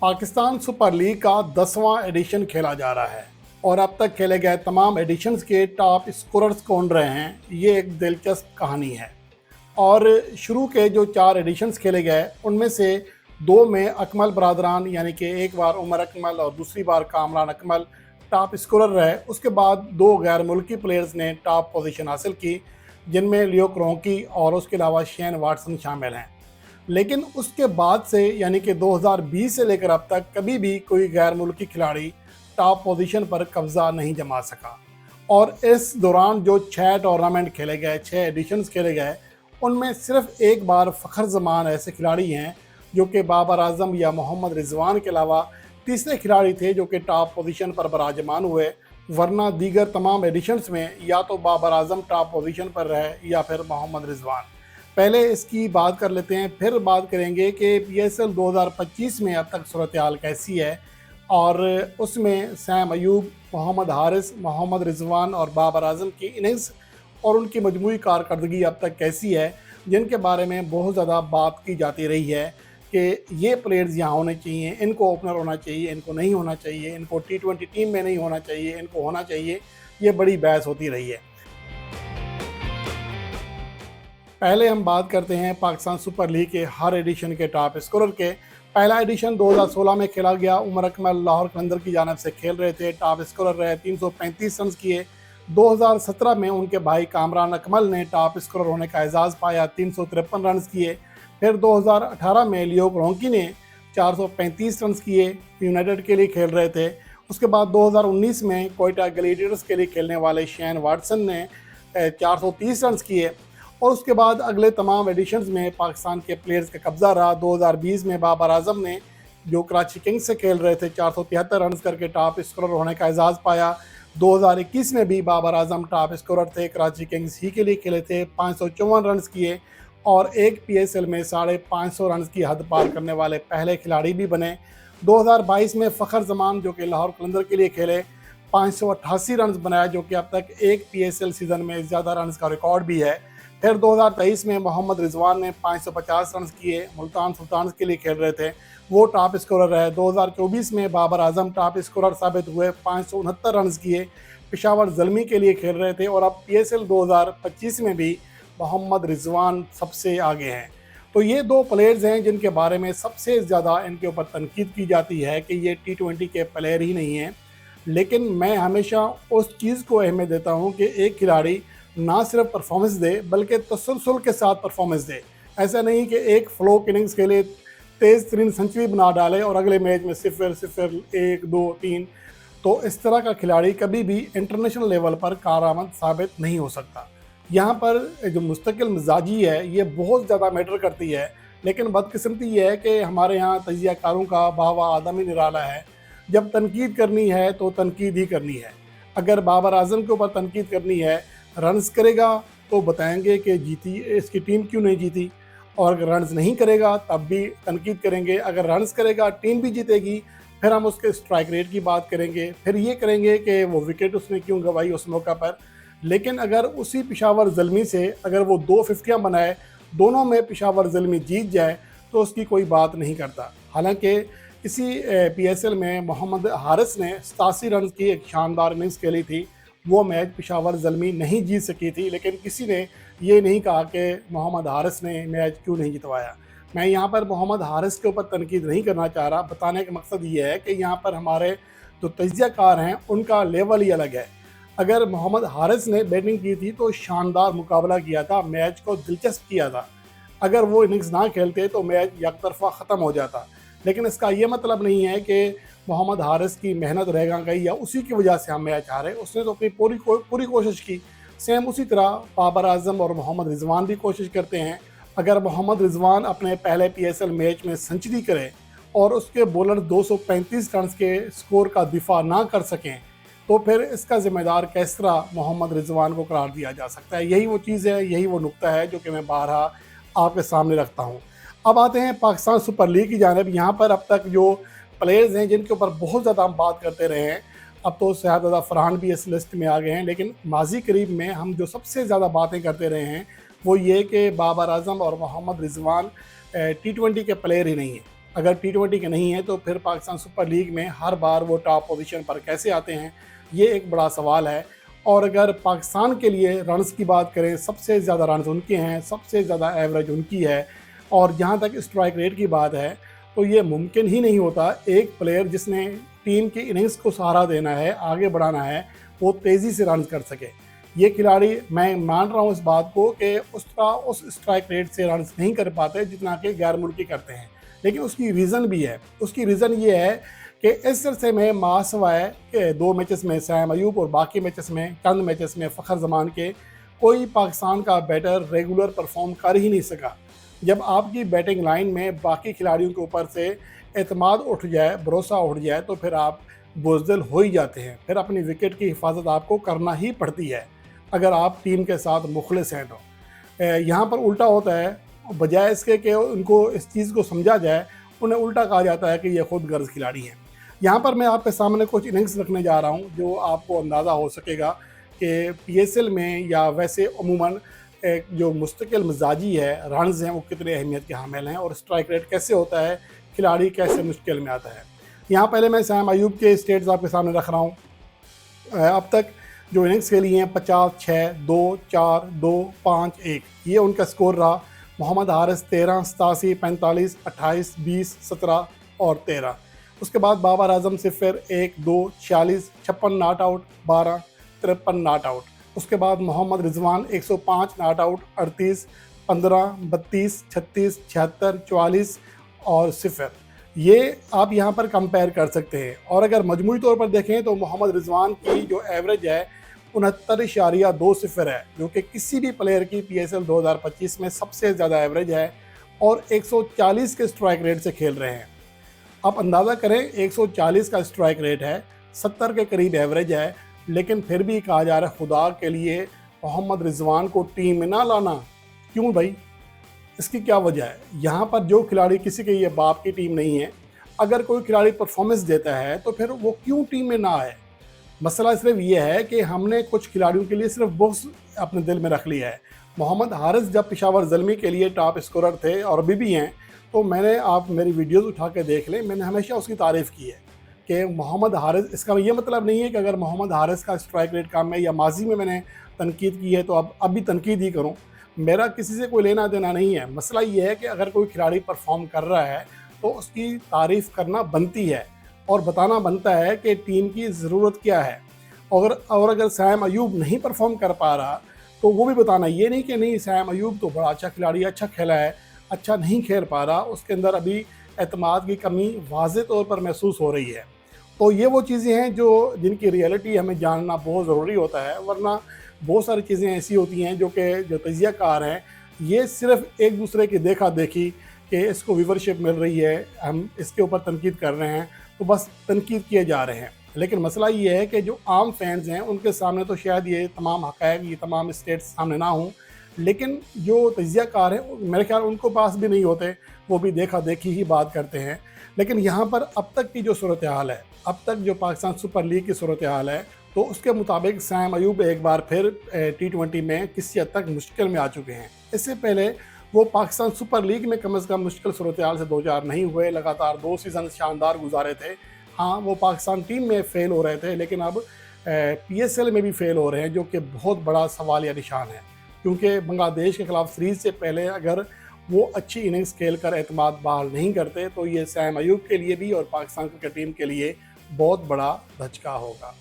Pakistan super league का 10वां addition खेला जा रहा है और अब तक खेले गए तमाम एडिशंस के टॉप स्कोरर्स कौन रहे हैं, ये एक दिलचस्प कहानी है। और शुरू के जो 4 एडिशंस खेले गए उनमें से 2 में अकमल बरादरान यानी कि एक बार उमर अकमल और दूसरी बार कामरान अकमल टॉप स्कोरर रहे। उसके बाद 2 गैर मुल्की प्लेयर्स ने टॉप पोजीशन हासिल की, जिनमें लियो क्रोंकी और उसके अलावा शेन वाटसन शामिल हैं। लेकिन उसके बाद से यानी कि 2020 से लेकर अब तक कभी भी कोई गैर मुल्की खिलाड़ी टॉप पोजीशन पर कब्जा नहीं जमा सका। और इस दौरान जो 6 टूर्नामेंट खेले गए, 6 एडिशंस खेले गए, उनमें सिर्फ एक बार फ़खर जमान ऐसे खिलाड़ी हैं जो कि बाबर आजम या मोहम्मद रिजवान के अलावा तीसरे खिलाड़ी थे जो कि टॉप पोजीशन पर बराजमान हुए। वरना दीगर तमाम एडिशंस में या तो बाबर आजम टॉप पोजीशन पर रहे या फिर मोहम्मद रिजवान। पहले इसकी बात कर लेते हैं, फिर बात करेंगे कि PSL 2025 में अब तक सूरत हाल कैसी है और उसमें सैम अयूब, मोहम्मद हारिस, मोहम्मद रिजवान और बाबर आजम की इनिंग्स और उनकी मजमूई कारकर्दगी अब तक कैसी है, जिनके बारे में बहुत ज़्यादा बात की जाती रही है कि ये प्लेयर्स यहाँ होने चाहिए, इनको ओपनर होना चाहिए, इनको नहीं होना चाहिए, इनको T20 टीम में नहीं होना चाहिए, इनको होना चाहिए। ये बड़ी बहस होती रही है। पहले हम बात करते हैं पाकिस्तान सुपर लीग के हर एडिशन के टॉप स्कोरर के। पहला एडिशन 2016 में खेला गया। उमर अकमल लाहौर कलंदर की जानिब से खेल रहे थे, टॉप स्कोरर रहे, 335 रन किए। 2017 में उनके भाई कामरान अकमल ने टॉप स्कोरर होने का एजाज़ पाया, 353 रन किए। फिर 2018 में लियो क्रोंकी ने 435 रन किए, यूनाइटेड के लिए खेल रहे थे। उसके बाद 2019 में कोयटा ग्लेडिएटर्स के लिए खेलने वाले शेन वाटसन ने 430 रन किए। और उसके बाद अगले तमाम एडिशंस में पाकिस्तान के प्लेयर्स का कब्जा रहा। 2020 में बाबर आजम ने, जो कराची किंग्स से खेल रहे थे, 473 रन करके टॉप स्कोरर होने का एजाज़ पाया। 2021 में भी बाबर आजम टॉप स्कोरर थे, कराची किंग्स ही के लिए खेले थे, 554 रन किए और एक PSL में 550 रन की हद पार करने वाले पहले खिलाड़ी भी बने। 2022 में फ़खर जमान जो कि लाहौर कलंदर के लिए खेले, 588 रन बनाया, जो कि अब तक एक PSL सीज़न में ज़्यादा रन का रिकॉर्ड भी है। फिर 2023 में मोहम्मद रिजवान ने 550 रन किए, मुल्तान सुल्तान के लिए खेल रहे थे, वो टॉप स्कोरर रहे। 2024 में बाबर आजम टॉप स्कोरर साबित हुए, 569 रन किए, पेशावर ज़ल्मी के लिए खेल रहे थे। और अब PSL 2025 में भी मोहम्मद रिजवान सबसे आगे हैं। तो ये 2 प्लेयर्स हैं जिनके बारे में सबसे ज़्यादा इनके ऊपर तनकीद की जाती है कि ये T20 के प्लेयर ही नहीं हैं। लेकिन मैं हमेशा उस चीज़ को अहमियत देता हूँ कि एक खिलाड़ी ना सिर्फ परफॉर्मेंस दे बल्कि तसलसल के साथ परफॉर्मेंस दे। ऐसा नहीं कि एक फ्लो इनिंग्स के लिए तेज़ तरीन सेंचुरी बना डाले और अगले मैच में 0-0, 1, 2, 3। तो इस तरह का खिलाड़ी कभी भी इंटरनेशनल लेवल पर कारआमद साबित नहीं हो सकता। यहाँ पर जो मुस्तकिल मिजाजी है ये बहुत ज़्यादा मैटर करती है। लेकिन बदकिस्मती ये है कि हमारे यहाँ तजियाकारों का बावा आदम ही निराला है। जब तनकीद करनी है तो तनकीद ही करनी है। अगर बाबर आजम के ऊपर तनकीद करनी है, रन्स करेगा तो बताएंगे कि जीती इसकी टीम क्यों नहीं जीती, और अगर रन्स नहीं करेगा तब भी तनकीद करेंगे। अगर रन्स करेगा टीम भी जीतेगी, फिर हम उसके स्ट्राइक रेट की बात करेंगे, फिर ये करेंगे कि वो विकेट उसने क्यों गंवाई उस मौका पर। लेकिन अगर उसी पेशावर ज़ल्मी से अगर वो 2 फिफ्टियाँ बनाए, दोनों में पेशावर ज़ल्मी जीत जाए, तो उसकी कोई बात नहीं करता। हालांकि इसी PSL में मोहम्मद हारिस ने 87 रन की एक शानदार इनिंग्स खेली थी। वो मैच पेशावर ज़ल्मी नहीं जीत सकी थी, लेकिन किसी ने ये नहीं कहा कि मोहम्मद हारिस ने मैच क्यों नहीं जितवाया। मैं यहाँ पर मोहम्मद हारिस के ऊपर तनकीद नहीं करना चाह रहा। बताने का मकसद ये है कि यहाँ पर हमारे जो तजियाकार हैं उनका लेवल ही अलग है। अगर मोहम्मद हारिस ने बैटिंग की थी तो शानदार मुकाबला किया था, मैच को दिलचस्प किया था। अगर वो इनिंग्स ना खेलते तो मैच यकतरफा ख़त्म हो जाता। लेकिन इसका ये मतलब नहीं है कि मोहम्मद हारिस की मेहनत रह गई या उसी की वजह से हम मैच हारे। उसने तो अपनी पूरी कोशिश की। सेम उसी तरह बाबर आजम और मोहम्मद रिजवान भी कोशिश करते हैं। अगर मोहम्मद रिजवान अपने पहले PSL मैच में सेंचुरी करे और उसके बॉलर 235 रन के स्कोर का दिफा ना कर सकें, तो फिर इसका ज़िम्मेदार किस तरह मोहम्मद रिजवान को करार दिया जा सकता है। यही वो चीज़ है, यही वो नुक्ता है जो कि मैं बारहा आपके सामने रखता हूँ। अब आते हैं पाकिस्तान सुपर लीग की जानिब। यहाँ पर अब तक जो प्लेयर्स हैं जिनके ऊपर बहुत ज़्यादा हम बात करते रहे हैं, अब तो शायद फरहान भी इस लिस्ट में आ गए हैं, लेकिन माजी करीब में हम जो सबसे ज़्यादा बातें करते रहे हैं वो ये कि बाबर आजम और मोहम्मद रिजवान T20 के प्लेयर ही नहीं हैं। अगर T20 के नहीं है तो फिर पाकिस्तान सुपर लीग में हर बार वो टॉप पोजीशन पर कैसे आते हैं, ये एक बड़ा सवाल है। और अगर पाकिस्तान के लिए रन्स की बात करें, सबसे ज़्यादा रन्स उनके हैं, सबसे ज़्यादा एवरेज उनकी है। और जहाँ तक स्ट्राइक रेट की बात है तो ये मुमकिन ही नहीं होता एक प्लेयर जिसने टीम की इनिंग्स को सहारा देना है, आगे बढ़ाना है, वो तेज़ी से रन कर सके। ये खिलाड़ी, मैं मान रहा हूँ इस बात को कि उस स्ट्राइक रेट से रन नहीं कर पाते जितना कि गैर मुल्की करते हैं। लेकिन उसकी रीज़न भी है। उसकी रीज़न ये है कि इस अरसे में मासवाए के 2 मैचेस में सैम अयूब और बाकी मैचेस में, चंद मैचेस में फ़खर जमान के कोई पाकिस्तान का बैटर रेगुलर परफॉर्म कर ही नहीं सका। जब आपकी बैटिंग लाइन में बाकी खिलाड़ियों के ऊपर से एतमाद उठ जाए, भरोसा उठ जाए, तो फिर आप बुज़दिल हो ही जाते हैं। फिर अपनी विकेट की हिफाजत आपको करना ही पड़ती है अगर आप टीम के साथ मुखलिस हैं तो। यहाँ पर उल्टा होता है, बजाय इसके कि उनको इस चीज़ को समझा जाए, उन्हें उल्टा कहा जाता है कि ये खुद गर्ज खिलाड़ी हैं। यहाँ पर मैं आपके सामने कुछ इनिंग्स रखने जा रहा हूँ जो आपको अंदाज़ा हो सकेगा कि PSL में या वैसे अमूमन एक जो मुस्तकिल मिजाजी है, रन्स हैं, वो कितने अहमियत के हामिल हैं और स्ट्राइक रेट कैसे होता है, खिलाड़ी कैसे मुश्किल में आता है। यहाँ पहले मैं सैम अयूब के स्टेट्स आपके सामने रख रहा हूँ। अब तक जो इनिंग्स खेली हैं 50, 6, 2, 4, 2, 5, 1, ये उनका स्कोर रहा। मोहम्मद हारिस 13, 87, 45, 28, 20, 17 और 13। उसके बाद Babar Azam 0, 1, 2, 46, 56 not out, 12, 53 not out. उसके बाद मोहम्मद रिजवान 105 नॉट आउट, 38, 15, 32, 36, 76, 44 और 0। ये आप यहाँ पर कंपेयर कर सकते हैं। और अगर मजमूई तौर पर देखें तो मोहम्मद रिजवान की जो एवरेज है 69.20 है, जो कि किसी भी प्लेयर की PSL 2025 में सबसे ज़्यादा एवरेज है और 140 के स्ट्राइक रेट से खेल रहे हैं। आप अंदाज़ा करें, 140 का स्ट्राइक रेट है, 70 के करीब एवरेज है, लेकिन फिर भी कहा जा रहा है खुदा के लिए मोहम्मद रिजवान को टीम में ना लाना। क्यों भाई? इसकी क्या वजह है? यहाँ पर जो खिलाड़ी, किसी के ये बाप की टीम नहीं है, अगर कोई खिलाड़ी परफॉर्मेंस देता है तो फिर वो क्यों टीम में ना आए? मसला सिर्फ ये है कि हमने कुछ खिलाड़ियों के लिए सिर्फ बुक्स अपने दिल में रख लिया है। मोहम्मद हारिस जब पेशावर ज़ल्मी के लिए टॉप स्कोरर थे और अभी भी हैं, तो आप मेरी वीडियोस उठा के देख लें, मैंने हमेशा उसकी तारीफ़ की है कि मोहम्मद हारिस, इसका ये मतलब नहीं है कि अगर मोहम्मद हारिस का स्ट्राइक रेट कम है या माजी में मैंने तनकीद की है तो अब भी तनकीद ही करूँ। मेरा किसी से कोई लेना देना नहीं है। मसला ये है कि अगर कोई खिलाड़ी परफॉर्म कर रहा है तो उसकी तारीफ़ करना बनती है और बताना बनता है कि टीम की ज़रूरत क्या है। और अगर सैम अयूब नहीं परफॉर्म कर पा रहा तो वो भी बताना, ये नहीं कि नहीं सैम अयूब तो बड़ा अच्छा खिलाड़ी, अच्छा खेला है, अच्छा नहीं खेल पा रहा, उसके अंदर अभी एतमाद की कमी वाज़े तौर पर महसूस हो रही है। तो ये वो चीज़ें हैं जिनकी रियलिटी हमें जानना बहुत ज़रूरी होता है। वरना बहुत सारी चीज़ें ऐसी होती हैं जो तजियाकार हैं, ये सिर्फ एक दूसरे की देखा देखी कि इसको व्यूवरशिप मिल रही है, हम इसके ऊपर तनकीद कर रहे हैं, तो बस तनकीद किए जा रहे हैं। लेकिन मसला ये है कि जो आम फैंस हैं उनके सामने तो शायद ये तमाम हक़ाइक़, ये तमाम स्टेट्स सामने ना हों, लेकिन जो तजियाकार हैं मेरे ख्याल उनको पास भी नहीं होते, वो भी देखा देखी ही बात करते हैं। लेकिन यहाँ पर अब तक की जो सूरत हाल है, अब तक जो पाकिस्तान सुपर लीग की सूरत हाल है, तो उसके मुताबिक सैम अयूब एक बार फिर T20 में किसी हद तक मुश्किल में आ चुके हैं। इससे पहले वो पाकिस्तान सुपर लीग में कम अज़ कम मुश्किल सूरत हाल से दो चार नहीं हुए, लगातार 2 सीज़न शानदार गुजारे थे। हाँ, वो पाकिस्तान टीम में फ़ेल हो रहे थे, लेकिन अब PSL में भी फ़ेल हो रहे हैं, जो कि बहुत बड़ा सवाल या निशान है। क्योंकि बांग्लादेश के ख़िलाफ़ सीरीज़ से पहले अगर वो अच्छी इनिंग्स खेल कर एतमाद बहाल नहीं करते तो ये सैम अयूब के लिए भी और पाकिस्तान क्रिकेट टीम के लिए बहुत बड़ा धचका होगा।